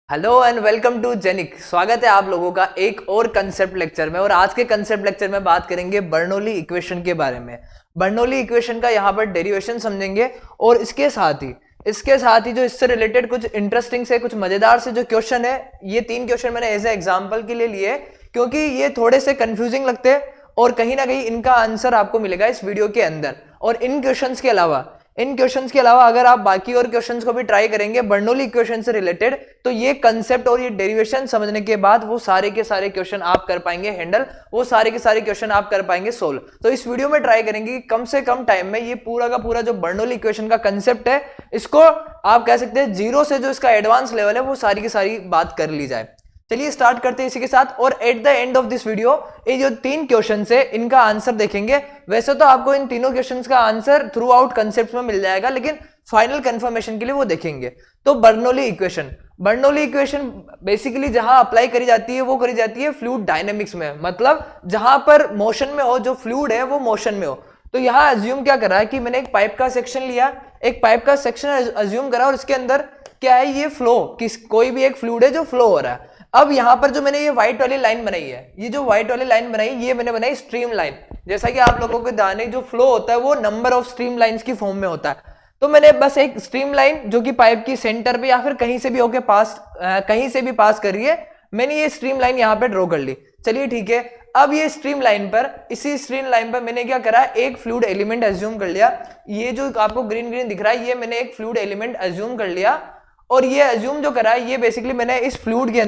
Hello and welcome to जेनिक। स्वागत है आप लोगों का एक और कंसेप्ट लेक्चर में। और आज के कंसेप्ट लेक्चर में बात करेंगे बर्नौली इक्वेशन के बारे में। बर्नौली इक्वेशन का यहाँ पर डेरिवेशन समझेंगे और इसके साथ ही जो इससे रिलेटेड कुछ इंटरेस्टिंग से कुछ मजेदार से जो क्वेश्चन है, ये 3 क्वेश्चन मैंने एज ए एग्जाम्पल के लिए लिए क्योंकि ये थोड़े से कंफ्यूजिंग लगते हैं और कहीं ना कहीं इनका आंसर आपको मिलेगा इस वीडियो के अंदर। और इन क्वेश्चंस के अलावा अगर आप बाकी और क्वेश्चंस को भी ट्राई करेंगे बर्नौली इक्वेशन से रिलेटेड, तो ये कंसेप्ट और ये डेरिवेशन समझने के बाद वो सारे के सारे क्वेश्चन आप कर पाएंगे हैंडल, वो सारे के सारे क्वेश्चन आप कर पाएंगे सोल्व। तो इस वीडियो में ट्राई करेंगे कि कम से कम टाइम में ये पूरा का पूरा जो बर्नौली इक्वेशन का कंसेप्ट है, इसको आप कह सकते हैं जीरो से जो इसका एडवांस लेवल है वो सारी की सारी बात कर ली जाए। चलिए स्टार्ट करते हैं इसी के साथ। और at the end of this video ये जो 3 क्वेश्चन है इनका आंसर देखेंगे। वैसे तो आपको इन तीनों क्वेश्चंस का आंसर थ्रू आउट कंसेप्ट में मिल जाएगा, लेकिन फाइनल कंफर्मेशन के लिए वो देखेंगे। तो बर्नौली इक्वेशन बेसिकली जहां अप्लाई करी जाती है वो करी जाती है फ्लूइड डायनेमिक्स में, मतलब जहां पर मोशन में हो, जो फ्लूइड है वो मोशन में हो। तो यहां अज्यूम क्या करा है कि मैंने एक पाइप का सेक्शन लिया, एक पाइप का सेक्शन अज्यूम करा और इसके अंदर क्या है, ये फ्लो, कोई भी एक फ्लूइड है जो फ्लो हो रहा है। अब यहां पर जो मैंने ये व्हाइट वाली लाइन बनाई है, ये जो व्हाइट वाली लाइन बनाई ये मैंने बनाई स्ट्रीम लाइन। जैसा कि आप लोगों के दाने जो फ्लो होता है वो नंबर ऑफ स्ट्रीम लाइंस की फॉर्म में होता है। तो मैंने बस एक स्ट्रीम लाइन जो कि पाइप की सेंटर पे या फिर कहीं से भी होके कहीं से भी पास कर रही है, मैंने ये स्ट्रीम लाइन यहां पे ड्रॉ कर ली। चलिए ठीक है। अब ये इसी स्ट्रीम लाइन पर मैंने क्या करा, एक फ्लूइड एलिमेंट एज्यूम कर लिया। ये जो आपको ग्रीन ग्रीन दिख रहा है, ये मैंने एक फ्लूइड एलिमेंट एज्यूम कर लिया। और ये अज्यूम जो करा है, ये बेसिकली मैंने इस फ्लूइड के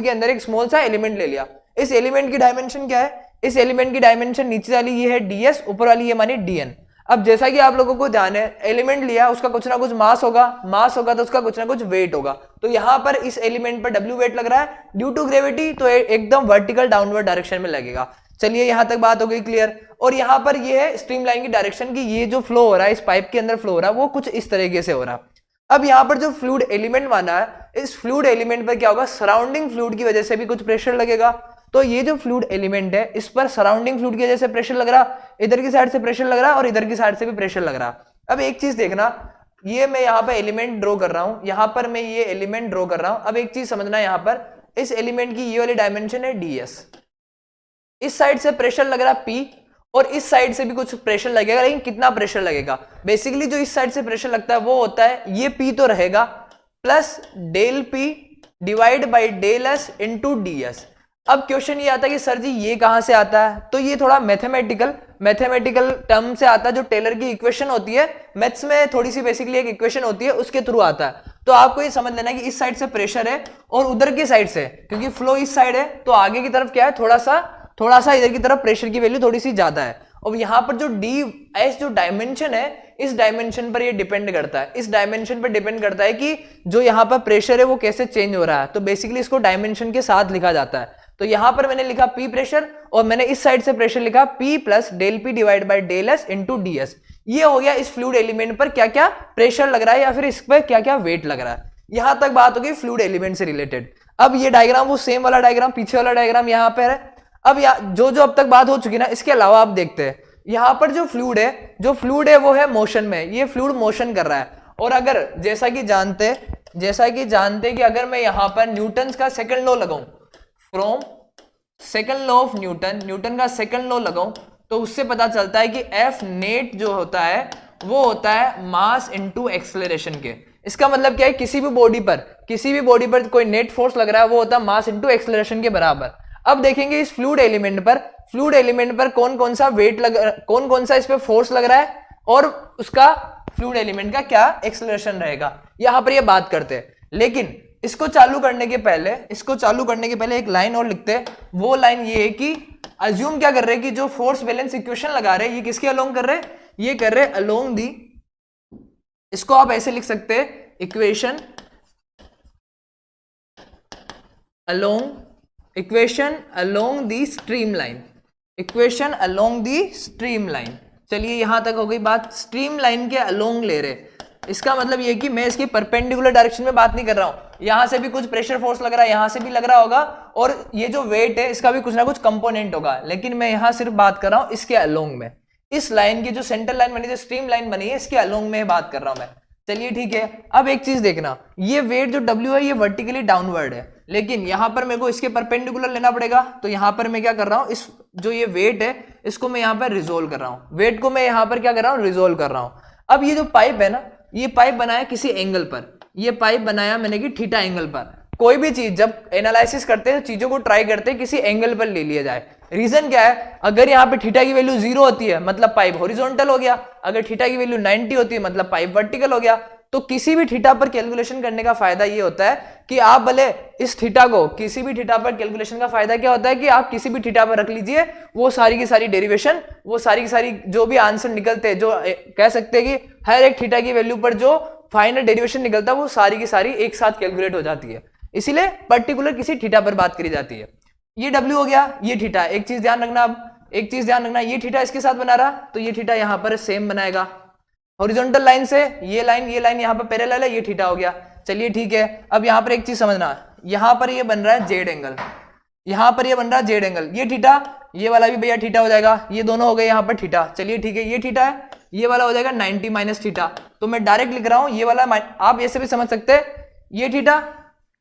अंदर एक स्मॉल सा एलिमेंट ले लिया। इस एलिमेंट की डायमेंशन क्या है, इस एलिमेंट की डायमेंशन नीचे वाली ये है ds, ऊपर वाली ये मानी dn। अब जैसा कि आप लोगों को ध्यान है, एलिमेंट लिया उसका कुछ ना कुछ मास होगा तो उसका कुछ ना कुछ वेट होगा। तो यहां पर इस एलिमेंट पर w वेट लग रहा है ड्यू टू ग्रेविटी, तो एकदम वर्टिकल डाउनवर्ड डायरेक्शन में लगेगा। चलिए यहां तक बात हो गई क्लियर। और यहां पर ये है स्ट्रीमलाइन की डायरेक्शन की, ये जो फ्लो हो रहा है इस पाइप के अंदर फ्लो हो रहा है वो कुछ इस तरीके से हो रहा है। अब यहां पर जो फ्लूइड एलिमेंट माना है, इस फ्लूइड एलिमेंट पर क्या होगा, सराउंडिंग फ्लूइड की वजह से भी कुछ प्रेशर लगेगा। तो ये जो फ्लूइड एलिमेंट है इस पर सराउंडिंग फ्लूइड की वजह से प्रेशर लग रहा, इधर की साइड से प्रेशर लग रहा और इधर की साइड से भी प्रेशर लग रहा। अब एक चीज देखना, ये मैं यहाँ पर एलिमेंट ड्रॉ कर रहा हूं, यहां पर मैं ये एलिमेंट ड्रॉ कर रहा हूं। अब एक चीज समझना, यहां पर इस एलिमेंट की ये वाली डायमेंशन है ds, इस साइड से प्रेशर लग रहा p और इस साइड से भी कुछ प्रेशर लगेगा, लेकिन कितना प्रेशर लगेगा, बेसिकली जो इस साइड से प्रेशर लगता है वो होता है ये p तो रहेगा plus del p divide by del s into ds। अब क्वेश्चन ये आता है कि सर जी ये कहां से आता है, तो ये थोड़ा मैथमेटिकल टर्म से आता है, जो टेलर की इक्वेशन होती है मैथ्स में, थोड़ी सी बेसिकली एक इक्वेशन होती है उसके थ्रू आता है। तो आपको ये समझ लेना कि इस साइड से प्रेशर है और उधर की साइड से, क्योंकि फ्लो इस साइड है तो आगे की तरफ क्या है, थोड़ा सा इधर की तरफ प्रेशर की वैल्यू थोड़ी सी ज्यादा है। और यहां पर जो ds जो डायमेंशन है, इस डायमेंशन पर ये डिपेंड करता है, इस डायमेंशन पर डिपेंड करता है कि जो यहां पर प्रेशर है वो कैसे चेंज हो रहा है। तो बेसिकली इसको डायमेंशन के साथ लिखा जाता है। तो यहां पर मैंने लिखा p प्रेशर और मैंने इस साइड से प्रेशर लिखा p plus del p divide by del s into ds। ये हो गया इस फ्लूइड एलिमेंट पर क्या क्या प्रेशर लग रहा है या फिर इस पर क्या क्या वेट लग रहा है। यहां तक बात हो गई फ्लूइड एलिमेंट से रिलेटेड। अब ये डायग्राम वो सेम वाला डायग्राम, पीछे वाला डायग्राम यहां पर है। अब जो अब तक बात हो चुकी ना, इसके अलावा आप देखते हैं यहां पर जो फ्लूइड है वो है मोशन में, ये फ्लूइड मोशन कर रहा है। और अगर जैसा कि जानते कि अगर मैं यहां पर न्यूटन का सेकंड लॉ लगाऊं, from second law of Newton का सेकंड लॉ लगाऊं, तो उससे पता चलता है कि एफ नेट जो होता है वो होता है मास इनटू एक्सेलरेशन के। इसका मतलब क्या है, किसी भी बॉडी पर कोई नेट फोर्स लग रहा है वो होता है मास इनटू एक्सेलरेशन के बराबर। अब देखेंगे इस फ्लूइड एलिमेंट पर कौन कौन सा इस पे फोर्स लग रहा है और उसका फ्लूइड एलिमेंट का क्या एक्सेलरेशन रहेगा, यहां पर ये बात करते हैं। लेकिन इसको चालू करने के पहले एक लाइन और लिखते हैं। वो लाइन ये है कि अज्यूम क्या कर रहे हैं कि जो फोर्स बैलेंस इक्वेशन लगा रहे हैं ये किसके अलोंग कर रहे हैं, ये कर रहे हैं अलोंग दी, इसको आप ऐसे लिख सकते हैं, equation along the stream line. चलिए यहां तक हो गई बात, स्ट्रीम लाइन के अलोंग ले रहे। इसका मतलब ये कि मैं इसकी परपेंडिकुलर डायरेक्शन में बात नहीं कर रहा हूं, यहां से भी कुछ प्रेशर फोर्स लग रहा है, यहां से भी लग रहा होगा, और ये जो वेट है इसका भी कुछ ना कुछ कंपोनेंट होगा, लेकिन मैं यहां सिर्फ बात कर रहा हूं इसके अलोंग में। इस लाइन की जो सेंटर लाइन बनी, जो स्ट्रीम लाइन बनी है, इसके अलोंग में बात कर रहा हूं मैं। चलिए ठीक है। अब एक चीज देखना, ये वेट जो W है ये वर्टिकली डाउनवर्ड है, लेकिन यहां पर मेरे को इसके परपेंडिकुलर लेना पड़ेगा। तो यहां पर मैं क्या कर रहा हूं, इस जो ये वेट है इसको मैं यहां पर रिजोल्व कर रहा हूं, वेट को मैं यहां पर क्या कर रहा हूं, रिजोल्व कर रहा हूं। अब ये जो पाइप है ना, ये पाइप बनाया किसी एंगल पर, ये पाइप बनाया मैंने कि थीटा एंगल पर। कोई भी चीज जब एनालिसिस करते हैं चीजों को ट्राई करते हैं किसी एंगल पर ले लिया जाए। रीजन क्या है, अगर यहाँ पे थीटा की वैल्यू 0 होती है मतलब पाइप हॉरिजॉन्टल हो गया, अगर थीटा की वैल्यू 90 होती है मतलब पाइप वर्टिकल हो गया। तो किसी भी थीटा पर कैलकुलेशन करने का फायदा ये होता है कि आप भले इस थीटा को, किसी भी थीटा पर कैलकुलेशन का फायदा क्या होता है कि आप किसी भी थीटा पर रख लीजिए, वो सारी की सारी डेरिवेशन, वो सारी की सारी जो भी आंसर निकलते हैं, जो कह सकते हैं कि हर एक थीटा की वैल्यू पर जो फाइनल डेरिवेशन निकलता है वो सारी की सारी एक साथ कैलकुलेट हो जाती है। इसीलिए पर्टिकुलर किसी थीटा पर बात करी जाती है। ये W हो गया, ये थीटा। एक चीज ध्यान रखना, अब एक चीज ध्यान रखना, ये थीटा इसके साथ बना रहा तो ये थीटा यहां पर सेम बनाएगा। हॉरिजॉन्टल लाइन से ये लाइन यहां पर पैरेलल है, ये थीटा हो गया। चलिए ठीक है। अब यहां पर एक चीज समझना, यहां पर ये बन रहा है जेड एंगल, यहां पर ये बन रहा है जेड एंगल, ये थीटा, ये वाला भी भैया थीटा हो जाएगा, ये दोनों हो गए यहां पर थीटा। चलिए ठीक है, ये थीटा है, ये वाला हो जाएगा 90 माइनस थीटा। तो मैं डायरेक्ट लिख रहा हूं ये वाला, आप ऐसे भी समझ सकते हैं, ये थीटा,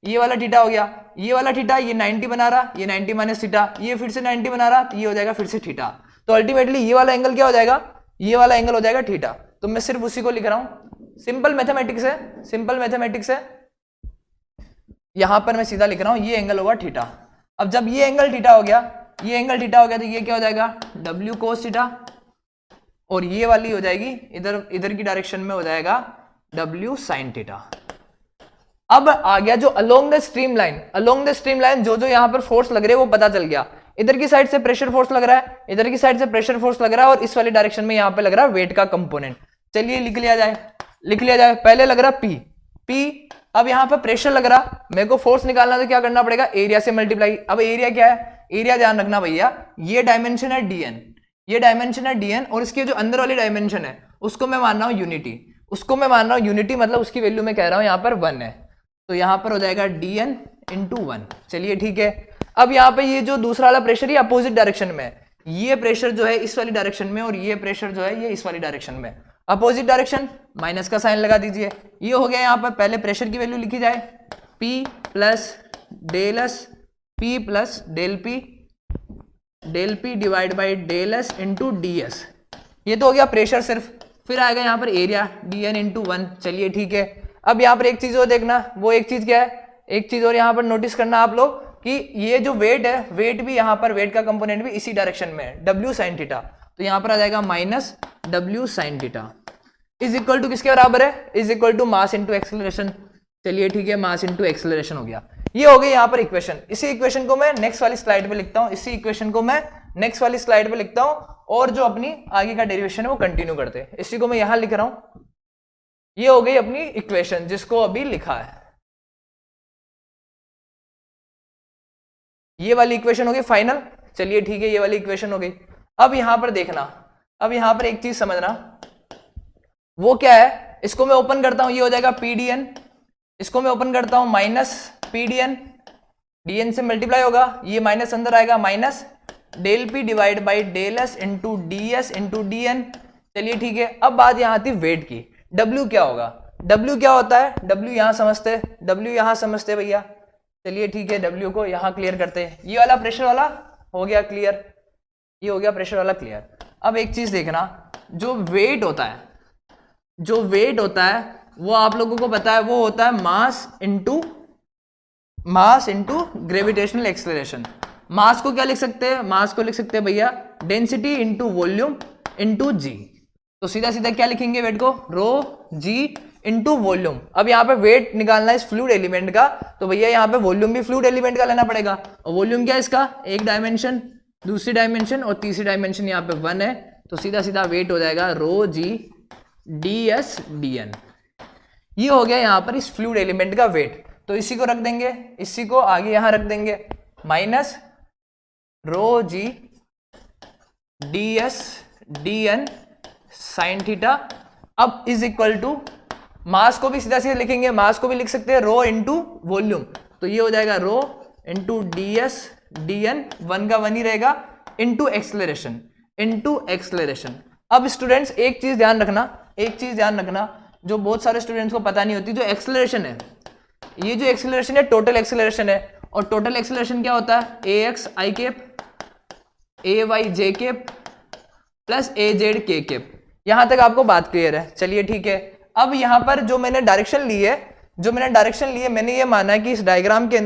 ये वाला थीटा हो गया, ये वाला थीटा, ये 90 बना रहा, ये 90 माइनस थीटा, ये फिर से 90 बना रहा, तो ये हो जाएगा फिर से थीटा। तो अल्टीमेटली ये वाला एंगल क्या हो जाएगा, ये वाला एंगल हो जाएगा थीटा। तो मैं सिर्फ उसी को लिख रहा हूं, सिंपल मैथमेटिक्स है, सिंपल मैथमेटिक्स है। यहां पर मैं सीधा लिख रहा हूं ये एंगल होगा थीटा। अब जब ये एंगल थीटा हो गया, ये एंगल थीटा हो गया, तो ये क्या हो जाएगा W cos थीटा, और ये वाली हो जाएगी इधर की डायरेक्शन में हो जाएगा W sin थीटा। अब आ गया जो along the stream line, along the stream line जो जो यहां पर फोर्स लग रहे हैं वो पता चल गया। इधर की साइड से प्रेशर फोर्स लग रहा है, इधर की साइड से प्रेशर फोर्स लग रहा है, और इस वाली डायरेक्शन में यहां पे लग रहा है वेट का कंपोनेंट। चलिए लिख लिया जाए। पहले लग रहा P, अब यहां पर प्रेशर लग रहा, मेरे को फोर्स निकालना तो क्या करना पड़ेगा, एरिया से मल्टीप्लाई। अब एरिया क्या है, एरिया ध्यान रखना भैया, ये डायमेंशन है dn, ये डायमेंशन है dn, और इसके जो अंदर वाली डायमेंशन है उसको मैं मान रहा हूं यूनिटी, उसको मैं मान रहा हूं यूनिटी, मतलब उसकी वैल्यू मैं कह रहा हूं यहां पर 1 है, तो यहां पर हो जाएगा dn इंटू 1। चलिए ठीक है। अब यहां पे ये जो दूसरा वाला प्रेशर ये अपोजिट डायरेक्शन में है, ये प्रेशर जो है इस वाली डायरेक्शन में, और ये प्रेशर जो है ये इस वाली डायरेक्शन में। अपोजिट डायरेक्शन, माइनस का साइन लगा दीजिए। ये हो गया, यहां पर पहले प्रेशर की वैल्यू लिखी जाए, P plus del s, P plus del P divide by del s into d s. ये तो हो गया प्रेशर सिर्फ। फिर आएगा यहाँ पर एरिया dn इंटू 1। चलिए ठीक है। अब यहाँ पर एक चीज और देखना, वो एक चीज क्या है, एक चीज और यहाँ पर नोटिस करना आप लोग कि ये जो वेट है, वेट भी यहाँ पर, वेट का कंपोनेंट भी इसी डायरेक्शन में है, W sin थीटा। तो यहाँ पर आ जाएगा minus W sin theta is equal to किसके बराबर है, is equal to mass into acceleration. चलिए ठीक है, मास इंटू एक्सेलरेशन हो गया। ये हो गई यहाँ पर इक्वेशन। इसी इक्वेशन को मैं नेक्स्ट वाली स्लाइड पे लिखता हूँ, इसी इक्वेशन को मैं नेक्स्ट वाली स्लाइड पे लिखता हूँ, और जो अपनी आगे का डेरिवेशन है वो कंटिन्यू करते हैं। इसी को मैं यहां लिख रहा हूं। ये हो गई अपनी इक्वेशन जिसको अभी लिखा है, ये वाली इक्वेशन हो गई फाइनल। चलिए ठीक है, ये वाली इक्वेशन हो गई। अब यहां पर देखना, अब यहां पर एक चीज समझना, वो क्या है, इसको मैं ओपन करता हूं, ये हो जाएगा PDN, इसको मैं ओपन करता हूं माइनस PDN, DN से मल्टीप्लाई होगा, ये माइनस अंदर आएगा, minus del P divide by del s into DS into DN। चलिए ठीक है। अब बात यहां आती वेट की, W क्या होगा, W क्या होता है, W यहां समझते, W यहां समझते भैया। चलिए ठीक है, W को यहां क्लियर करते हैं। ये वाला प्रेशर वाला हो गया क्लियर, ये हो गया प्रेशर वाला क्लियर। अब एक चीज देखना, जो वेट होता है, जो वेट होता है वो आप लोगों को पता है, वो होता है मास इंटू ग्रेविटेशनल एक्सेलरेशन। मास को क्या लिख सकते हैं, मास को लिख सकते हैं भैया डेंसिटी इंटू वॉल्यूम इंटू जी। तो सीधा सीधा क्या लिखेंगे वेट को, रो जी इंटू वॉल्यूम। अब यहाँ पे वेट निकालना है इस फ्लूइड एलिमेंट का, तो भैया यहाँ पे वॉल्यूम भी फ्लूइड एलिमेंट का लेना पड़ेगा। और वॉल्यूम क्या है इसका, एक डायमेंशन, दूसरी डायमेंशन और तीसरी डायमेंशन यहाँ पे 1 है, तो सीधा सीधा वेट हो जाएगा रो जी ds dn। ये हो गया यहाँ पर इस फ्लूइड एलिमेंट का वेट। तो इसी को रख देंगे, इसी को आगे यहां रख देंगे, माइनस रो जी ds dn साइन थीटा। अब इज इक्वल टू मास को भी सीधा सीधा लिखेंगे, मास को भी लिख सकते हैं रो इंटू वॉल्यूम, तो ये हो जाएगा रो इंटू ds dn, 1 का 1 ही रहेगा, इंटू एक्सेलरेशन, इंटू एक्सेलरेशन। अब स्टूडेंट्स एक चीज ध्यान रखना, एक चीज ध्यान रखना, जो बहुत सारे स्टूडेंट्स को पता नहीं होती, जो एक्सेलरेशन है, ये जो एक्सेलरेशन है टोटल एक्सेलरेशन है, और टोटल एक्सेलरेशन क्या होता है, A X I cap A Y J cap plus A Z K cap. यहां तक आपको बात क्लियर है? चलिए ठीक है। अब यहां पर जो मैंने डायरेक्शन ली है, मैंने ये माना है कि इस डायग्राम के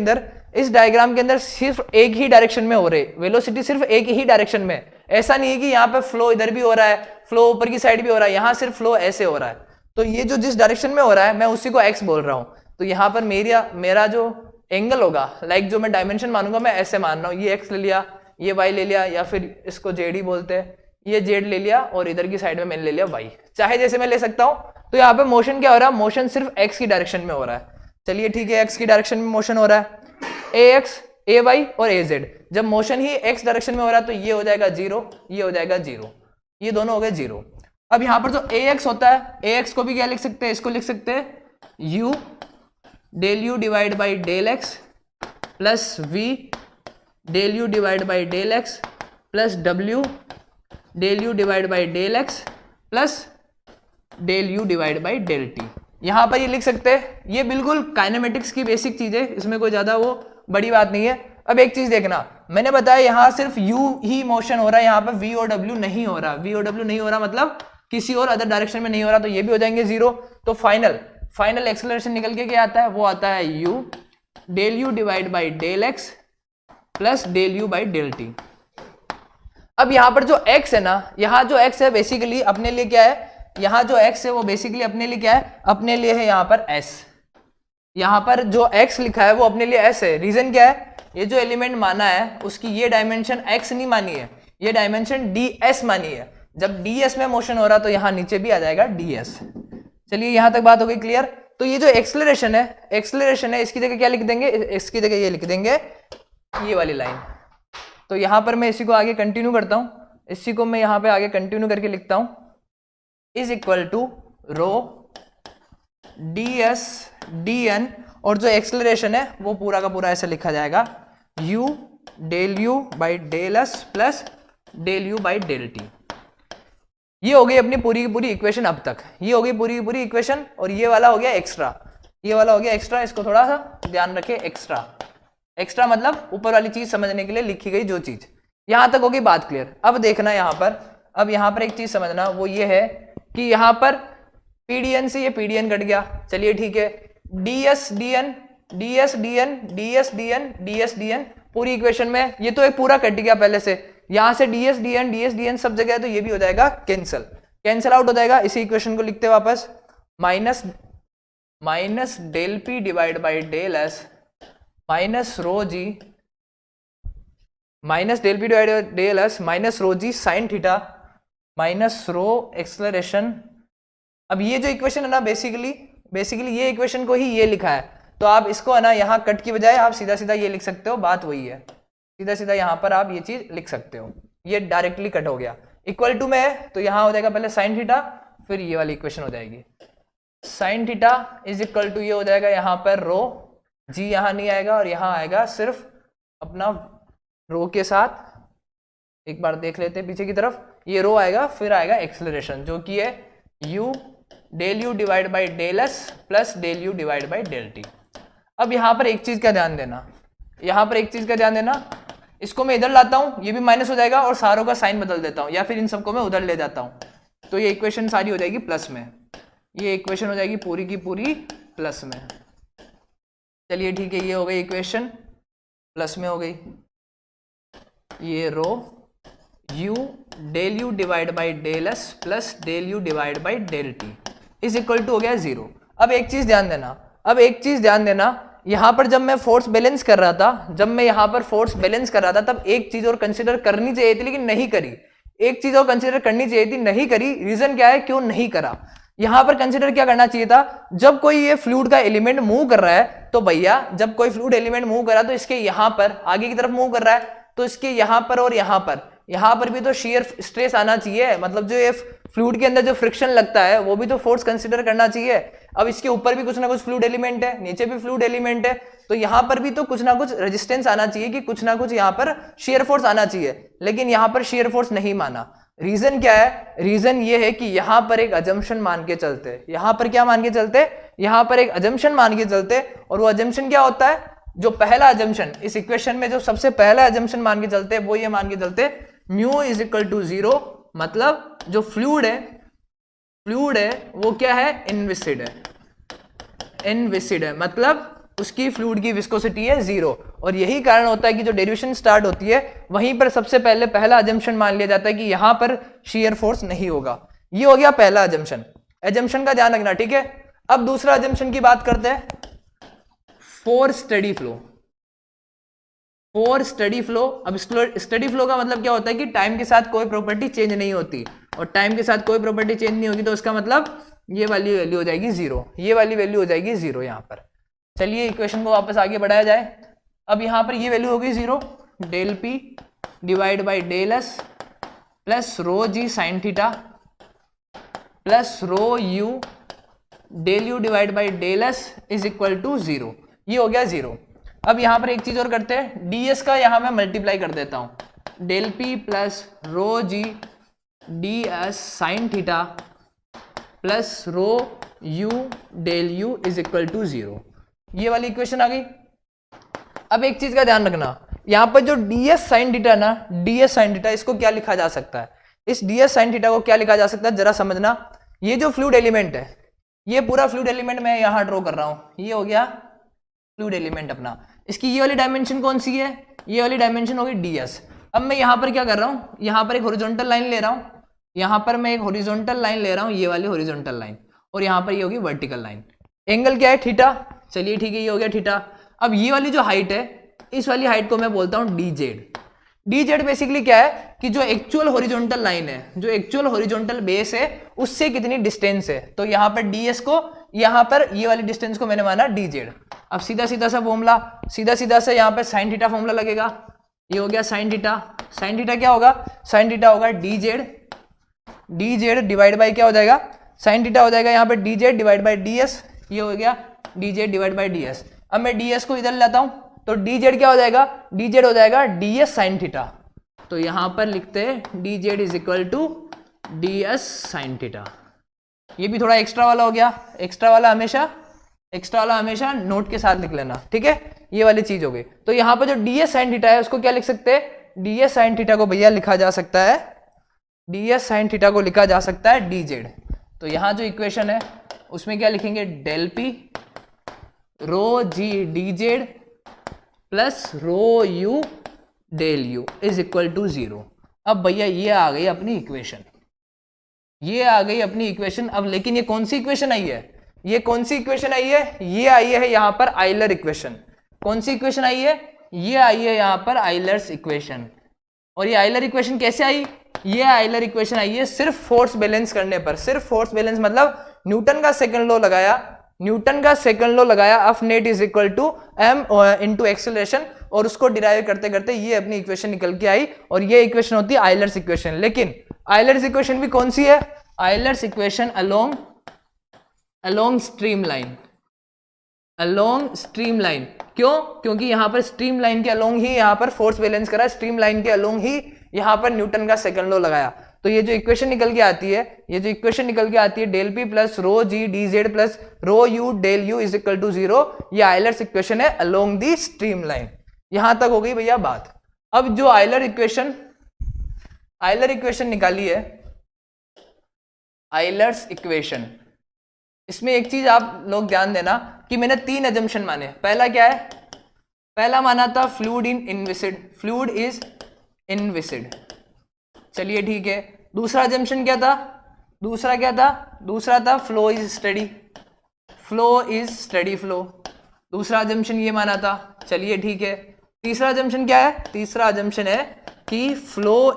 अंदर सिर्फ एक ही डायरेक्शन में हो रहे, वेलोसिटी सिर्फ एक ही डायरेक्शन में। ऐसा नहीं है कि यहाँ पे फ्लो इधर भी हो रहा है, फ्लो ऊपर की साइड भी हो रहा है, यहाँ सिर्फ फ्लो ऐसे हो रहा है। तो ये जो जिस डायरेक्शन में हो रहा है मैं उसी को एक्स बोल रहा हूँ। तो यहाँ पर मेरा जो एंगल होगा, लाइक जो मैं डायमेंशन मानूंगा, मैं ऐसे मान रहा हूँ, ये एक्स ले लिया, ये वाई ले लिया, या फिर इसको जेड ही बोलते हैं, ये जेड ले लिया, और इधर की साइड में मैंने ले लिया वाई, चाहे जैसे मैं ले सकता हूँ। तो यहाँ पे मोशन क्या हो रहा है, मोशन सिर्फ एक्स की डायरेक्शन में हो रहा है। चलिए ठीक है, एक्स की डायरेक्शन में मोशन हो रहा है, ए एक्स ए वाई और ए जेड। जब मोशन ही एक्स डायरेक्शन में हो रहा है तो ये हो जाएगा 0, ये हो जाएगा 0, ये दोनों हो गए 0। अब यहाँ पर जो ए एक्स होता है, ए एक्स को भी क्या लिख सकते हैं, इसको लिख सकते हैं u del u divide by del x plus v del u divide by del x plus डब्ल्यू del u divide by del x plus del u divide by del t. यहां पर ये लिख सकते हैं, ये बिल्कुल काइनेमेटिक्स की बेसिक चीज है, इसमें कोई ज्यादा वो बड़ी बात नहीं है। अब एक चीज देखना, मैंने बताया यहां सिर्फ यू ही मोशन हो रहा है, यहां पर वी और डब्ल्यू नहीं हो रहा, वी और डब्ल्यू नहीं हो रहा मतलब किसी और अदर डायरेक्शन में नहीं हो रहा, तो ये भी हो जाएंगे 0। तो फाइनल एक्सेलरेशन निकल के क्या आता है, वो आता है u del u divide by del x plus del u by del t. अब यहां पर जो x है ना, यहां जो x है बेसिकली अपने लिए क्या है, यहां जो x है वो बेसिकली अपने लिए क्या है, अपने लिए है यहां पर s। यहां पर जो x लिखा है वो अपने लिए s है। रीजन क्या है, ये जो एलिमेंट माना है उसकी ये डायमेंशन x नहीं मानी है, ये डायमेंशन ds मानी है। जब ds में मोशन हो रहा तो यहां नीचे भी आ जाएगा ds। चलिए यहां तक बात हो गई क्लियर। तो ये जो एक्सेलरेशन है इसकी जगह क्या लिख देंगे, इसकी जगह ये लिख देंगे ये वाली लाइन। तो यहां पर मैं इसी को आगे कंटिन्यू करता हूं, इसी को मैं यहां पे आगे कंटिन्यू करके लिखता हूं, is equal to rho d s d n, और जो एक्सेलरेशन है वो पूरा का पूरा ऐसे लिखा जाएगा u del u by del s plus del u by del t. ये हो गई अपनी पूरी की पूरी इक्वेशन। अब तक ये हो गई पूरी की पूरी इक्वेशन, और ये वाला हो गया एक्स्ट्रा, ये वाला हो गया एक्स्ट्रा। इसको थोड़ा सा ध्यान रखें, एक्स्ट्रा मतलब ऊपर वाली चीज समझने के लिए लिखी गई जो चीज। यहां तक होगी बात क्लियर। अब देखना यहां पर, अब यहां पर एक चीज समझना, वो ये है कि यहां पर पीडीएन से ये पीडीएन कट गया, चलिए ठीक है, ds dn ds dn ds dn ds dn पूरी इक्वेशन में ये तो एक पूरा कट गया पहले से, यहां से डीएस डीएन सब जगह है, तो ये भी हो जाएगा कैंसल आउट हो जाएगा। इसी इक्वेशन को लिखते वापस, minus del p divide by del s minus rho g minus del p divide by del s minus rho g sine theta minus rho acceleration. अब ये जो इक्वेशन है ना, बेसिकली ये इक्वेशन को ही ये लिखा है, तो आप इसको है ना यहाँ कट की बजाय आप सीधा सीधा ये लिख सकते हो, बात वही है, सीधा सीधा यहाँ पर आप ये चीज लिख सकते हो, ये डायरेक्टली कट हो गया। इक्वल टू में है तो यहाँ हो जाएगा पहले साइन थीटा, फिर ये वाली इक्वेशन हो जाएगी sine theta is equal to ये हो जाएगा यहाँ पर रो जी, यहाँ नहीं आएगा और यहाँ आएगा सिर्फ अपना रो के साथ। एक बार देख लेते हैं पीछे की तरफ, ये रो आएगा, फिर आएगा एक्सेलरेशन जो कि है u del u divide by del s plus del u divide by del t. अब यहाँ पर एक चीज का ध्यान देना, इसको मैं इधर लाता हूँ, ये भी माइनस हो जाएगा और सारों का साइन बदल देता हूँ, या फिर इन सबको मैं उधर ले जाता हूँ, तो ये इक्वेशन सारी हो जाएगी प्लस में, ये इक्वेशन हो जाएगी पूरी की पूरी प्लस में। चलिए ठीक है, ये हो गई इक्वेशन प्लस में हो गई, ये rho u del u divide by del s plus del u divide by del t is equal to हो गया 0। अब एक चीज ध्यान देना, यहाँ पर जब मैं फोर्स बैलेंस कर रहा था, तब एक चीज और कंसिडर करनी चाहिए थी लेकिन नहीं करी, नहीं करी। रीजन क्या है, क्यों नहीं करा? यहां पर कंसिडर क्या करना चाहिए था, जब कोई ये फ्लूइड का एलिमेंट मूव कर रहा है, तो भैया जब कोई फ्लूइड एलिमेंट मूव कर रहा है तो इसके यहां पर आगे की तरफ मूव कर रहा है, तो इसके यहां पर और यहां पर भी तो शियर स्ट्रेस आना चाहिए, मतलब जो ये फ्लूइड के अंदर जो फ्रिक्शन लगता है वो भी तो फोर्स कंसीडर करना चाहिए। अब इसके ऊपर भी कुछ ना कुछ फ्लूइड एलिमेंट है, नीचे भी फ्लूइड एलिमेंट है, तो यहां पर भी तो कुछ ना कुछ रेजिस्टेंस आना चाहिए, कि कुछ ना कुछ यहां पर शियर फोर्स आना चाहिए, लेकिन यहां पर शियर फोर्स नहीं माना। रीजन क्या है? रीजन ये है कि यहां पर एक अजम्पशन मान के चलते, यहां पर क्या मान के चलते, यहां पर एक अजम्पशन मान के चलते, और वो अजम्पशन क्या होता है? जो पहला अजम्पशन इस इक्वेशन में जो सबसे पहला अजम्पशन मान के चलते वो ये मान के चलते म्यू इज इक्वल टू 0, मतलब जो फ्लूइड है वो क्या है? इनविसिड है, इनविसिड है, मतलब उसकी फ्लूइड की विस्कोसिटी है 0। और यही कारण होता है कि जो डेरिवेशन स्टार्ट होती है वहीं पर सबसे पहले पहला अजम्पशन मान लिया जाता है कि यहां पर शियर फोर्स नहीं होगा। ये हो गया पहला अजम्पशन, एजम्पशन का ध्यान रखना, ठीक है। अब दूसरा अजम्पशन की बात करते हैं, for steady flow. For steady flow, अब स्टडी फ्लो का मतलब क्या होता है कि टाइम के साथ कोई प्रॉपर्टी चेंज नहीं होती, और टाइम के साथ कोई प्रॉपर्टी चेंज नहीं होगी तो उसका मतलब ये वाली वैल्यू हो जाएगी 0, ये वाली वैल्यू हो जाएगी 0 यहां पर। चलिए इक्वेशन को वापस आगे बढ़ाया जाए। अब यहां पर ये वैल्यू होगी 0, del p divide by del s plus rho g sine theta plus rho u del u divide by del s is equal to 0। ये हो गया 0। अब यहां पर एक चीज और करते हैं, ds का यहां मैं मल्टीप्लाई कर देता हूं, del p plus rho g d s sine theta plus rho u del u is equal to 0। ये वाली इक्वेशन आ गई। अब एक चीज का ध्यान रखना, यहां पर जो ds साइन थीटा ना, ds साइन थीटा, इसको क्या लिखा जा सकता है? इस ds साइन थीटा को क्या लिखा जा सकता है जरा समझना। ये जो फ्लूइड एलिमेंट है, ये पूरा फ्लूइड एलिमेंट मैं यहां ड्रॉ कर रहा हूं, ये हो गया फ्लूइड एलिमेंट अपना। इसकी ये वाली डायमेंशन कौन सी है? ये वाली डायमेंशन होगी ds। अब मैं यहां पर क्या कर रहा हूं, यहां पर एक हॉरिजॉन्टल लाइन ले रहा हूं, यहां पर मैं एक हॉरिजॉन्टल लाइन ले रहा हूं, ये वाली हॉरिजॉन्टल लाइन, और यहां पर ये होगी वर्टिकल लाइन। एंगल क्या है? थीटा। चलिए ठीक है, ये हो गया थीटा। अब ये वाली जो हाइट है, इस वाली हाइट को मैं बोलता हूं D Z. D Z basically क्या है कि जो एक्चुअल हॉरिजॉन्टल लाइन है, जो एक्चुअल हॉरिजॉन्टल बेस है, उससे कितनी डिस्टेंस है। तो यहां पर ds को, यहां पर ये वाली डिस्टेंस को मैंने माना डी जेड। अब सीधा सीधा सा फॉर्मूला, सीधा सीधा सा यहां पर साइन थीटा फॉर्मूला लगेगा। ये हो गया साइन थीटा। साइन थीटा क्या होगा? साइन थीटा होगा डी जेड डिवाइड बाई क्या हो जाएगा? साइन थीटा हो जाएगा यहाँ पर D Z divide by D s. ये हो गया D Z divide by D S. अब मैं डी एस को इधर लाता हूँ तो डी जेड क्या हो जाएगा? डी जेड हो जाएगा डी एस साइन थीटा। तो यहाँ पर लिखते हैं d z is equal to d s sine theta. ये भी थोड़ा एक्स्ट्रा वाला हो गया, एक्स्ट्रा वाला हमेशा नोट के साथ लिख लेना, ठीक है। ये वाली चीज हो गई। तो यहाँ पर जो डी एस साइन थीटा है उसको क्या लिख सकते हैं? डी एस साइन थीटा को भैया लिखा जा सकता है, डी एस साइन थीटा को लिखा जा सकता है डी जेड। तो यहाँ जो इक्वेशन है उसमें क्या लिखेंगे? Del p rho g d z plus rho u del u is equal to 0। अब भैया ये आ गई अपनी इक्वेशन, ये आ गई अपनी इक्वेशन। अब लेकिन ये कौन सी इक्वेशन आई है? ये कौन सी इक्वेशन आई है? ये आई है यहाँ पर आइलर इक्वेशन। कौन सी इक्वेशन आई है? ये आई है यहाँ पर आइलर्स इक्वेशन। और ये आइलर इक्वेशन कैसे आई? ये आइलर इक्वेशन आई है सिर्फ फोर्स बैलेंस करने पर। सिर्फ फोर्स बैलेंस मतलब न्यूटन का सेकंड लॉ लगाया, न्यूटन का सेकंड लॉ लगाया, F net is equal to m into acceleration, और उसको डिराइव करते करते ये अपनी इक्वेशन निकल के आई। और ये इक्वेशन होती है आइलर्स इक्वेशन। लेकिन आइलर्स इक्वेशन भी कौन सी है? Euler's equation along streamline, along streamline. क्यों? क्योंकि यहां पर स्ट्रीमलाइन के अलोंग ही यहां पर फोर्स बैलेंस करा, स्ट्रीमलाइन के अलोंग ही यहां पर न्यूटन का सेकंड लॉ लगाया। तो ये जो इक्वेशन निकल के आती है, ये जो इक्वेशन निकल के आती है del p plus rho g d z plus rho u del u is equal to 0, ये आइलर्स इक्वेशन है अलोंग दी स्ट्रीमलाइन। यहां तक हो गई भैया बात। अब जो आइलर इक्वेशन निकाली है, आइलर्स इक्वेशन, इसमें एक चीज आप लोग ध्यान देना कि मैंने 3 अजम्पशन माने। पहला क्या है? पहला माना था फ्लूइड इज इनविसिड। चलिए ठीक है। दूसरा अजम्पशन क्या था? दूसरा था फ्लो इज स्टडी फ्लो। दूसरा अजम्पशन ये माना था। चलिए ठीक है। तीसरा अजम्पशन क्या है? तीसरा अजम्पशन है कि flow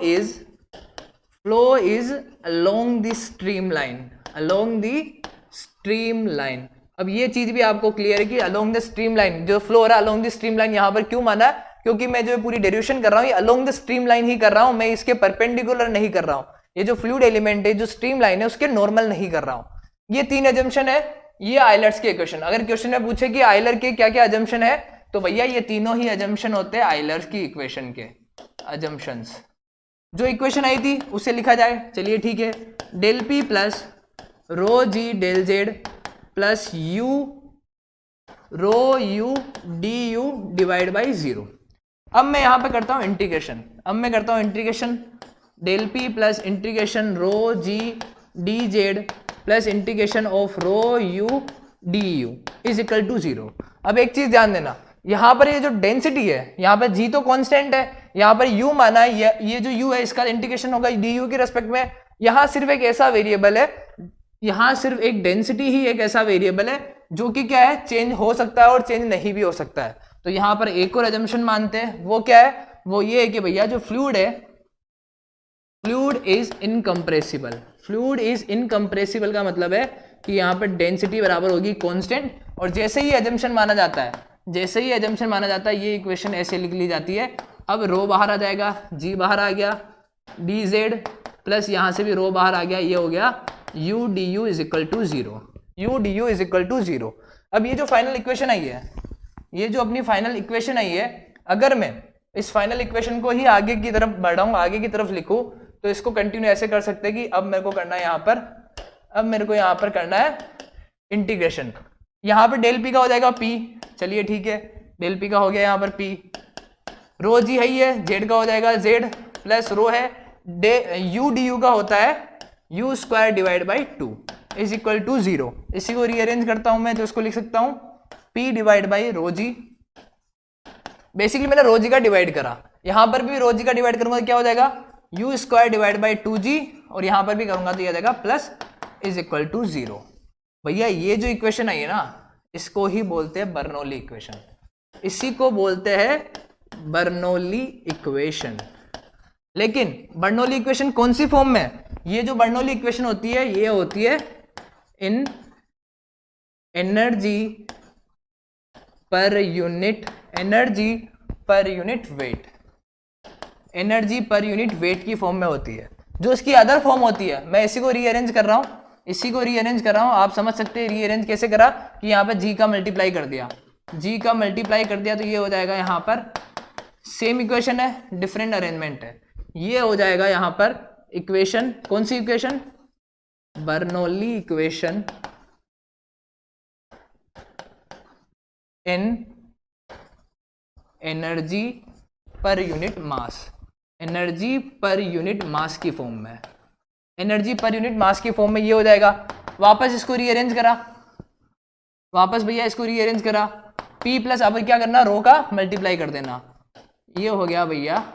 is along the stream line. अब ये चीज भी आपको क्लियर है कि अलोंग द स्ट्रीम लाइन, जो फ्लो हो रहा है अलोंग द स्ट्रीम लाइन, यहां पर क्यों माना है? क्योंकि मैं जो पूरी डेरिवेशन कर रहा हूं ये अलोंग द स्ट्रीम लाइन ही कर रहा हूं, मैं इसके परपेंडिकुलर नहीं कर रहा हूं। ये जो फ्लूइड एलिमेंट है, जो स्ट्रीम लाइन है, उसके नॉर्मल नहीं कर रहा हूं। ये 3 अजम्पशन है, ये आइलर्स के इक्वेशन। अगर क्वेश्चन में पूछे कि आइलर के क्या क्या अजम्पशन है, तो भैया ये तीनों ही अजम्पशन होते हैं आइलर्स की इक्वेशन के अजम्पशंस। जो इक्वेशन आई थी उसे लिखा जाए, चलिए ठीक है, del p plus rho g del z plus u rho u d u divide by 0। अब मैं यहाँ पे करता हूँ integration, del p plus integration rho g d z plus integration of rho u d u is equal to 0। अब एक चीज ध्यान देना, यहाँ पर ये जो डेंसिटी है, यहाँ पर जी तो कांस्टेंट है, यहाँ पर u माना है, ये जो u है इसका इंटीग्रेशन होगा डी यू के रेस्पेक्ट में। यहाँ सिर्फ एक ऐसा वेरिएबल है, यहाँ सिर्फ एक डेंसिटी ही एक ऐसा वेरिएबल है जो कि क्या है, चेंज हो सकता है और चेंज नहीं भी हो सकता है। तो यहाँ पर एक और अजम्पशन मानते हैं, वो क्या है, वो ये है कि भैया जो फ्लूइड है, fluid is incompressible. Fluid is incompressible का मतलब है कि यहाँ पर डेंसिटी बराबर होगी कांस्टेंट, और जैसे ही अजम्पशन माना जाता है, ये इक्वेशन ऐसे लिख ली जाती है। अब रो बाहर आ जाएगा, जी बाहर आ गया, डी जेड प्लस यहाँ से भी रो बाहर आ गया, ये हो गया u d u is equal to 0, u d u is equal to 0। अब ये जो फाइनल इक्वेशन आई है, ये जो अपनी फाइनल इक्वेशन आई है, अगर मैं इस फाइनल इक्वेशन को ही आगे की तरफ बढ़ाऊँ, आगे की तरफ लिखूँ, तो इसको कंटिन्यू ऐसे कर सकते हैं कि अब मेरे को करना है यहाँ पर करना है इंटीग्रेशन। यहाँ पर डेल पी का हो जाएगा p, चलिए ठीक है, डेल पी का हो गया यहाँ पर p, रो जी है ये, जेड का हो जाएगा z प्लस रो है यू डी यू का होता है u square divide by 2 is equal to 0। इसी को रीअरेंज करता हूं मैं, तो इसको लिख सकता हूं p divide by rho g. Basically मैंने रो जी का डिवाइड करा, यहां पर भी रो जी का डिवाइड करूंगा तो क्या हो जाएगा, you square divide by 2g, और यहां पर भी करूंगा तो यह जाएगा प्लस इज इक्वल टू 0। भैया ये जो इक्वेशन आई है ना, इसको ही बोलते हैं बर्नौली इक्वेशन, इसी को बोलते हैं बर्नौली इक्वेशन। लेकिन बर्नौली इक्वेशन कौन सी फॉर्म में, ये जो बर्नौली इक्वेशन होती है, ये होती है इन energy per unit weight, energy per unit weight की फॉर्म में होती है। जो इसकी अदर फॉर्म होती है, मैं इसी को रीअरेंज कर रहा हूं, आप समझ सकते हैं रीअरेंज कैसे करा, कि यहाँ पर जी का मल्टीप्लाई कर दिया, तो ये हो जाएगा यहाँ पर सेम इक्वेशन है, डिफरेंट अरेंजमेंट है, ये हो जाएगा यहाँ पर इक्वेशन, कौन सी equation, Bernoulli equation in energy per unit mass, energy per unit mass की फॉर्म में, एनर्जी पर यूनिट मास की फॉर्म में ये हो जाएगा। वापस इसको रीअरेंज करा, p प्लस अब क्या करना, रो का मल्टीप्लाई कर देना, ये हो गया भैया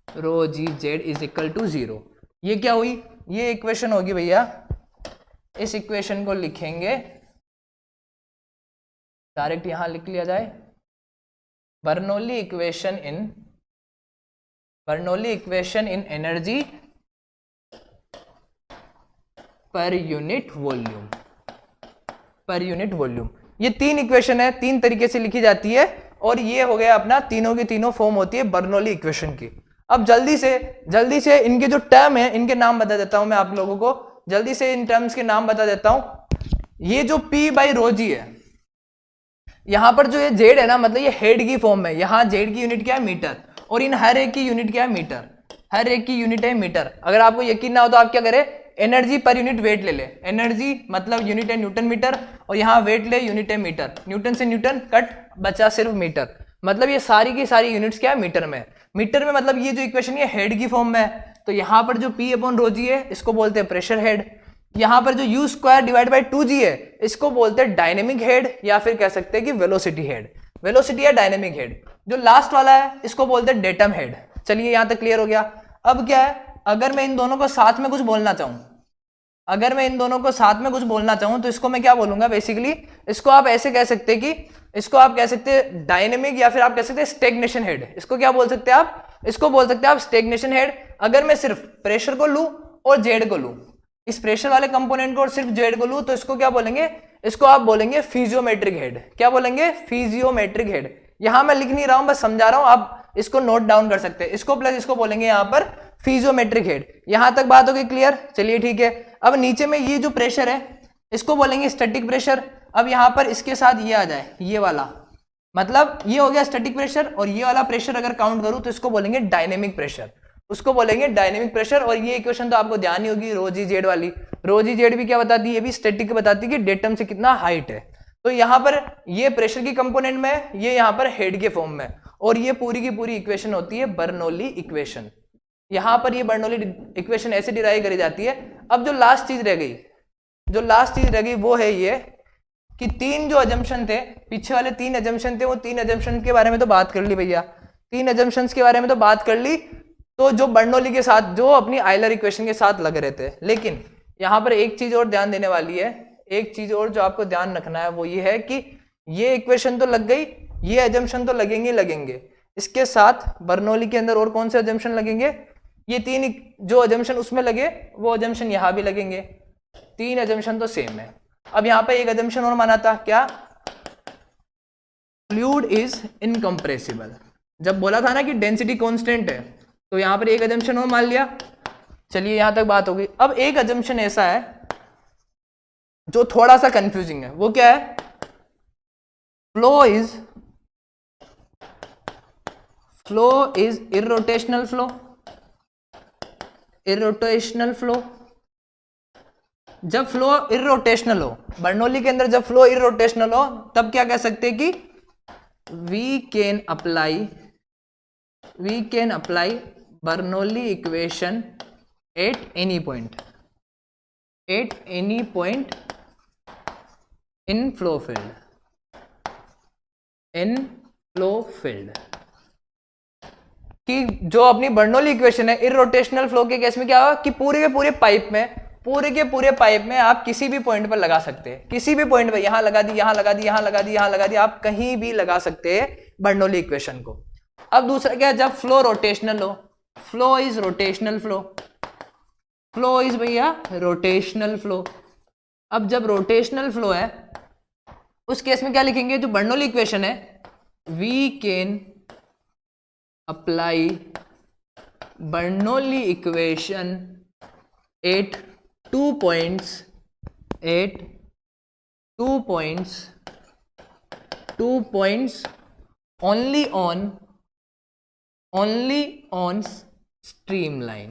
रो जी जेड इज इक्वल टू 0। ये क्या हुई, ये इक्वेशन होगी भैया, इस इक्वेशन को लिखेंगे डायरेक्ट, यहां लिख लिया जाए Bernoulli equation in energy per unit volume. ये 3 इक्वेशन है, 3 तरीके से लिखी जाती है, और ये हो गया अपना, तीनों की तीनों फॉर्म होती है बर्नौली इक्वेशन की। अब जल्दी से इनके जो टर्म है, इनके नाम बता देता हूं मैं आप लोगों को, जल्दी से इन टर्म्स के नाम बता देता हूं। ये जो p बाई रो जी है, यहां पर जो ये z है ना, मतलब ये हेड की फॉर्म है, यहां z की यूनिट क्या है, मीटर, और इन हर एक की यूनिट क्या है, मीटर, हर एक की यूनिट है मीटर। अगर आपको यकीन ना हो तो आप क्या करें, एनर्जी पर यूनिट वेट ले ले, एनर्जी मतलब यूनिट है न्यूटन मीटर, और यहाँ वेट ले यूनिट है मीटर, न्यूटन से न्यूटन कट, बचा सिर्फ मीटर, मतलब ये सारी की सारी यूनिट्स क्या है, मीटर में। मतलब ये जो इक्वेशन है हेड की फॉर्म में है, तो यहाँ पर जो p अपॉन रो जी है, इसको बोलते हैं प्रेशर हेड। यहाँ पर जो u square divide by 2g है, इसको बोलते हैं डायनेमिक हेड, या फिर कह सकते हैं कि वेलोसिटी या डायनेमिक हेड। जो लास्ट वाला है, इसको बोलते हैं डेटम हेड। चलिए यहाँ तक क्लियर हो गया। अब क्या है, अगर मैं इन दोनों को साथ में कुछ बोलना चाहूं, तो इसको मैं क्या बोलूंगा, बेसिकली इसको आप ऐसे कह सकते हैं कि इसको आप कह सकते हैं डायनेमिक, या फिर आप कह सकते हैं स्टेग्नेशन हेड। इसको क्या बोल सकते हैं आप, इसको बोल सकते हैं आप स्टेग्नेशन हेड। अगर मैं सिर्फ प्रेशर को लूं और जेड को लूं, इस प्रेशर वाले कंपोनेंट को और सिर्फ जेड को लूं, तो इसको क्या बोलेंगे, इसको आप बोलेंगे फिजियोमेट्रिक हेड। क्या बोलेंगे, फिजियोमेट्रिक हेड। यहां मैं लिख नहीं रहा हूं, बस समझा रहा हूं, आप इसको नोट डाउन कर सकते हैं। इसको प्लस इसको बोलेंगे यहाँ पर फिजियोमेट्रिक हेड। यहां तक बात होगी क्लियर, चलिए ठीक है। अब नीचे में ये जो प्रेशर है, इसको बोलेंगे स्टैटिक प्रेशर। अब यहां पर इसके साथ ये आ जाए, ये वाला, मतलब ये हो गया स्टैटिक प्रेशर, और ये वाला प्रेशर अगर काउंट करूं तो इसको बोलेंगे डायनेमिक प्रेशर। उसको बोलेंगे डायनेमिक प्रेशर। और ये इक्वेशन तो आपको ध्यान ही होगी, रो जी जेड वाली। रो जी जेड भी क्या बताती है, ये भी स्टैटिक बताती है कि डेटम से कितना हाइट है। तो यहाँ पर ये प्रेशर की कंपोनेंट में है, ये यहाँ पर हेड के फॉर्म में, और ये पूरी की पूरी इक्वेशन होती है बर्नौली इक्वेशन। यहाँ पर ये बर्नौली इक्वेशन ऐसे डिराइव करी जाती है। अब जो लास्ट चीज रह गई वो है ये कि तीन जो अजम्पशन थे, पीछे वाले तीन अजम्पशन थे, वो तीन अजम्पशन के बारे में तो बात कर ली भैया, तीन अजम्पशंस के बारे में तो बात कर ली, तो जो बर्नौली के साथ, जो अपनी आयलर इक्वेशन के साथ लग रहे थे। लेकिन यहाँ पर एक चीज और ध्यान देने वाली है, एक चीज और जो आपको ध्यान रखना है वो ये है कि ये इक्वेशन तो लग गई, ये अजम्पशन तो लगेंगे, इसके साथ बर्नौली के अंदर और कौन से अजम्पशन लगेंगे, ये तीन जो अजम्पशन उसमें लगे वो अजम्पशन यहाँ भी लगेंगे, तीन अजम्पशन तो सेम है। अब यहाँ पे एक अजम्पशन और माना था, क्या, फ्लूइड इज इनकम्प्रेसिबल। जब बोला था ना कि डेंसिटी कांस्टेंट है, तो यहाँ पर एक अजम्पशन और मान लिया। चलिए यहां तक बात होगी। अब एक अजम्पशन ऐसा है जो थोड़ा सा कंफ्यूजिंग है, वो क्या है, फ्लो इज इररोटेशनल फ्लो। जब फ्लो इररोटेशनल हो, बर्नौली के अंदर जब फ्लो इररोटेशनल हो, तब क्या कह सकते हैं कि we can apply Bernoulli equation at any point in flow field. कि जो अपनी बर्नौली इक्वेशन है, इररोटेशनल फ्लो के केस में क्या होगा कि पूरे के पूरे पाइप में आप किसी भी पॉइंट पर लगा सकते हैं, किसी भी पॉइंट पर, यहां लगा दी, यहां लगा दी, यहां लगा दी, यहां लगा दी, आप कहीं भी लगा सकते हैं बर्नौली इक्वेशन को। अब दूसरा क्या है, जब फ्लो रोटेशनल हो, फ्लो इज भैया रोटेशनल फ्लो। अब जब रोटेशनल फ्लो है, उस केस में क्या लिखेंगे, जो बर्नौली इक्वेशन है, we can apply Bernoulli equation at two points only on stream line.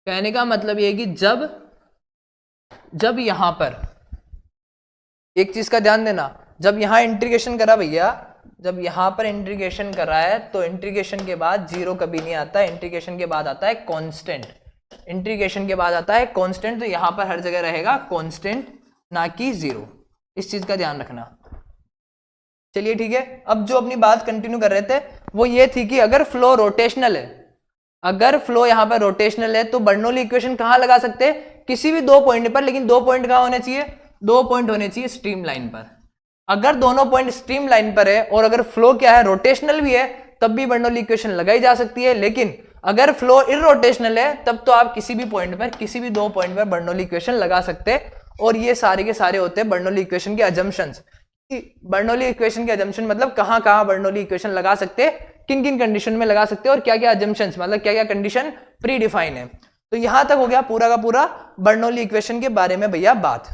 कहने का मतलब ये है कि जब यहां पर एक चीज का ध्यान देना, जब यहां इंटीग्रेशन करा भैया, जब यहां पर इंटीग्रेशन करा है, तो इंटीग्रेशन के बाद जीरो कभी नहीं आता, इंटीग्रेशन के बाद आता है कांस्टेंट, तो यहां पर हर जगह रहेगा कांस्टेंट, ना कि जीरो। इस चीज का ध्यान रखना। चलिए ठीक है, अब जो अपनी बात कंटिन्यू कर रहे थे वो ये थी कि अगर फ्लो रोटेशनल है, अगर फ्लो यहां पर रोटेशनल है, तो बर्नौली इक्वेशन कहां लगा सकते हैं, किसी भी दो पॉइंट पर, लेकिन दो पॉइंट कहां होने चाहिए, दो पॉइंट होने चाहिए स्ट्रीम लाइन पर। अगर दोनों पॉइंट स्ट्रीम लाइन पर है और अगर फ्लो क्या है, रोटेशनल भी है, तब भी बर्नौली इक्वेशन लगाई जा सकती है। लेकिन अगर फ्लो इररोटेशनल है, तब तो आप किसी भी पॉइंट पर, किसी भी दो पॉइंट पर बर्नौली इक्वेशन लगा सकते हैं। और ये सारे के सारे होते हैं बर्नौली इक्वेशन के अजम्पशंस। बर्नौली इक्वेशन के अजम्पशन मतलब कहां कहां बर्नौली इक्वेशन लगा सकते हैं, किन किन कंडीशन में लगा सकते हैं, और क्या क्या अजम्पशंस, मतलब क्या क्या कंडीशन प्री डिफाइन है। तो यहां तक हो गया पूरा का पूरा बर्नौली इक्वेशन के बारे में भैया बात।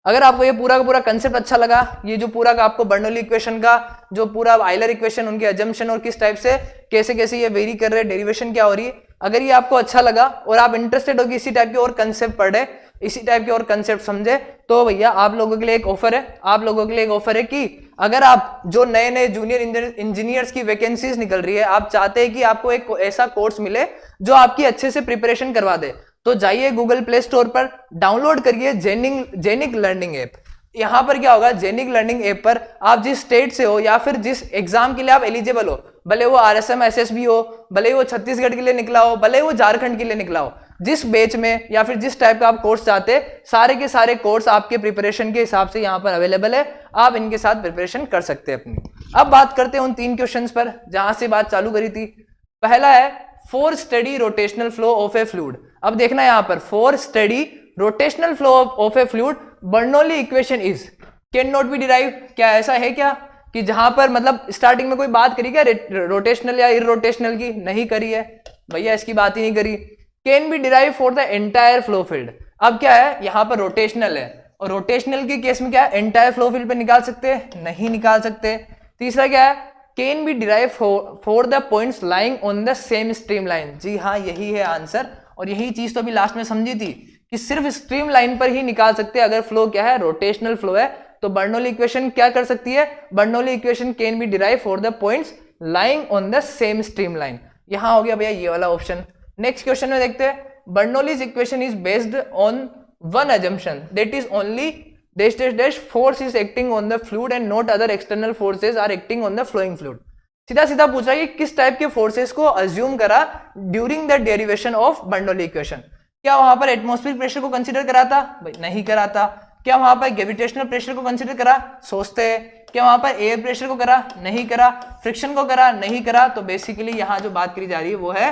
अगर आपको ये पूरा का पूरा कंसेप्ट अच्छा लगा, ये जो पूरा का आपको बर्नौली इक्वेशन का जो पूरा आयलर इक्वेशन, उनके अजम्पशन और किस टाइप से कैसे कैसे ये वेरी कर रहे हैं, डेरिवेशन क्या हो रही है, अगर ये आपको अच्छा लगा और आप इंटरेस्टेड हो कि इसी टाइप के और कंसेप्ट पढ़े, इसी टाइप के और कंसेप्ट समझे, तो भैया आप लोगों के लिए एक ऑफर है, कि अगर आप जो नए नए जूनियर इंजीनियर्स की वैकेंसीज निकल रही है, आप चाहते हैं कि आपको एक ऐसा कोर्स मिले जो आपकी अच्छे से प्रिपरेशन करवा दे, तो जाइए गूगल प्ले स्टोर पर डाउनलोड करिए जेनिक लर्निंग ऐप। यहां पर क्या होगा, जेनिक लर्निंग ऐप पर आप जिस स्टेट से हो या फिर जिस एग्जाम के लिए आप एलिजिबल हो, भले वो RSM SSB हो, भले वो छत्तीसगढ़ के लिए निकला हो, भले वो झारखंड के लिए निकला हो, जिस बैच में या फिर जिस टाइप का आप कोर्स चाहते हैं, सारे के सारे कोर्स आपके प्रिपरेशन के हिसाब से यहाँ पर अवेलेबल है। आप इनके साथ प्रिपरेशन कर सकते हैं अपनी। अब बात करते हैं उन तीन क्वेश्चंस पर जहां से बात चालू करी थी। पहला है for study rotational flow of A fluid. अब देखना यहाँ पर, for study rotational flow of A fluid Bernoulli equation is can not be derive. क्या ऐसा है क्या कि जहां पर मतलब स्टार्टिंग में कोई बात करी क्या रोटेशनल या इररोटेशनल की? नहीं करी है भैया, इसकी बात ही नहीं करी। Can be derive for the entire flow field. अब क्या है, यहां पर रोटेशनल है और रोटेशनल के केस में क्या है, एंटायर फ्लो फील्ड पे निकाल सकते हैं? नहीं निकाल सकते। तीसरा क्या है, can be derive for the points lying on the same stream line. जी हाँ, यही है आंसर, और यही चीज तो अभी लास्ट में समझी थी कि सिर्फ स्ट्रीम लाइन पर ही निकाल सकते हैं अगर फ्लो क्या है, रोटेशनल फ्लो है। तो बर्नौली इक्वेशन क्या कर सकती है, Bernoulli equation can be derive for the points lying on the same stream line. यहां हो गया भैया ये वाला ऑप्शन। नेक्स्ट क्वेश्चन में देखते हैं, Bernoulli's equation is based on one assumption, that is only dash dash dash force is acting on the fluid and not other external forces are acting on the flowing fluid। सीधा सीधा पूछा कि किस type के forces को assume करा during the derivation of Bernoulli equation. क्या वहां पर एटमॉस्फेरिक प्रेशर को कंसीडर करा था, भाई नहीं करा था। क्या वहां पर ग्रेविटेशनल प्रेशर को कंसीडर करा, सोचते हैं। क्या वहां पर एयर प्रेशर को करा, नहीं करा। फ्रिक्शन को करा, नहीं करा। तो बेसिकली यहाँ जो बात करी जा रही है वो है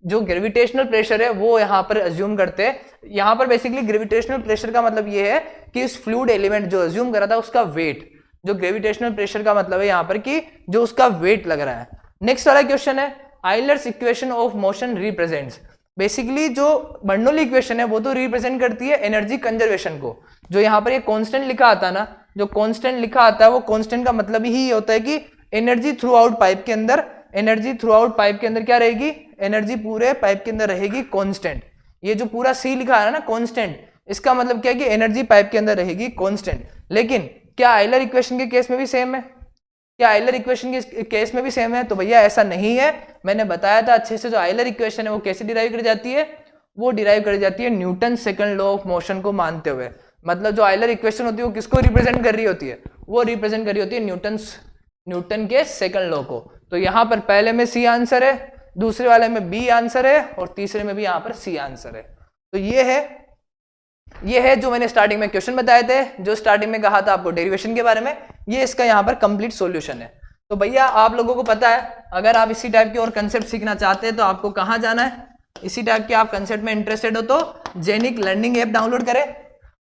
जो ग्रेविटेशनल प्रेशर है वो यहाँ पर अज्यूम करते हैं। यहाँ पर बेसिकली ग्रेविटेशनल प्रेशर का मतलब ये है कि उस फ्लूइड एलिमेंट जो अज्यूम करा था उसका वेट, जो ग्रेविटेशनल प्रेशर का मतलब है यहाँ पर कि जो उसका वेट लग रहा है। नेक्स्ट वाला क्वेश्चन है, Euler's equation of motion represents. Basically जो बर्नौली इक्वेशन है वो तो रिप्रेजेंट करती है एनर्जी कंजर्वेशन को। जो यहाँ पर ये कांस्टेंट लिखा आता ना, जो कांस्टेंट लिखा आता है वो कांस्टेंट का मतलब ही होता है कि एनर्जी थ्रू आउट पाइप के अंदर, एनर्जी थ्रू आउट पाइप के अंदर क्या रहेगी, एनर्जी पूरे पाइप के अंदर रहेगी कांस्टेंट। ये जो पूरा सी लिखा है ना कांस्टेंट, इसका मतलब क्या है कि एनर्जी पाइप के अंदर रहेगी कांस्टेंट। लेकिन क्या आइलर इक्वेशन के केस में भी सेम है, क्या आइलर इक्वेशन के केस में भी सेम है? तो भैया ऐसा नहीं है। मैंने बताया था अच्छे से, जो आइलर इक्वेशन है वो कैसे डिराइव करी जाती है, वो डिराइव करी जाती है Newton second law of motion को मानते हुए। मतलब जो आइलर इक्वेशन होती है वो किसको रिप्रेजेंट कर रही होती है, वो रिप्रेजेंट कर रही होती है न्यूटन के सेकंड लॉ को। तो यहाँ पर पहले में सी आंसर है, दूसरे वाले में बी आंसर है, और तीसरे में भी यहाँ पर सी आंसर है। तो ये है जो मैंने स्टार्टिंग में क्वेश्चन बताए थे, जो स्टार्टिंग में कहा था आपको डेरिवेशन के बारे में, ये इसका यहाँ पर कंप्लीट सॉल्यूशन है। तो भैया आप लोगों को पता है, अगर आप इसी टाइप के और कंसेप्ट सीखना चाहते हैं तो आपको कहाँ जाना है, इसी टाइप के आप कंसेप्ट में इंटरेस्टेड हो तो जेनिक लर्निंग ऐप डाउनलोड करें।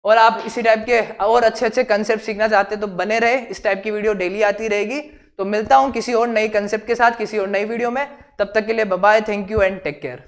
और आप इसी टाइप के और अच्छे कंसेप्ट सीखना चाहते हैं तो बने रहे, इस टाइप की वीडियो डेली आती रहेगी। तो मिलता हूं किसी और नई कंसेप्ट के साथ किसी और नई वीडियो में, तब तक के लिए bye bye, thank you and take care.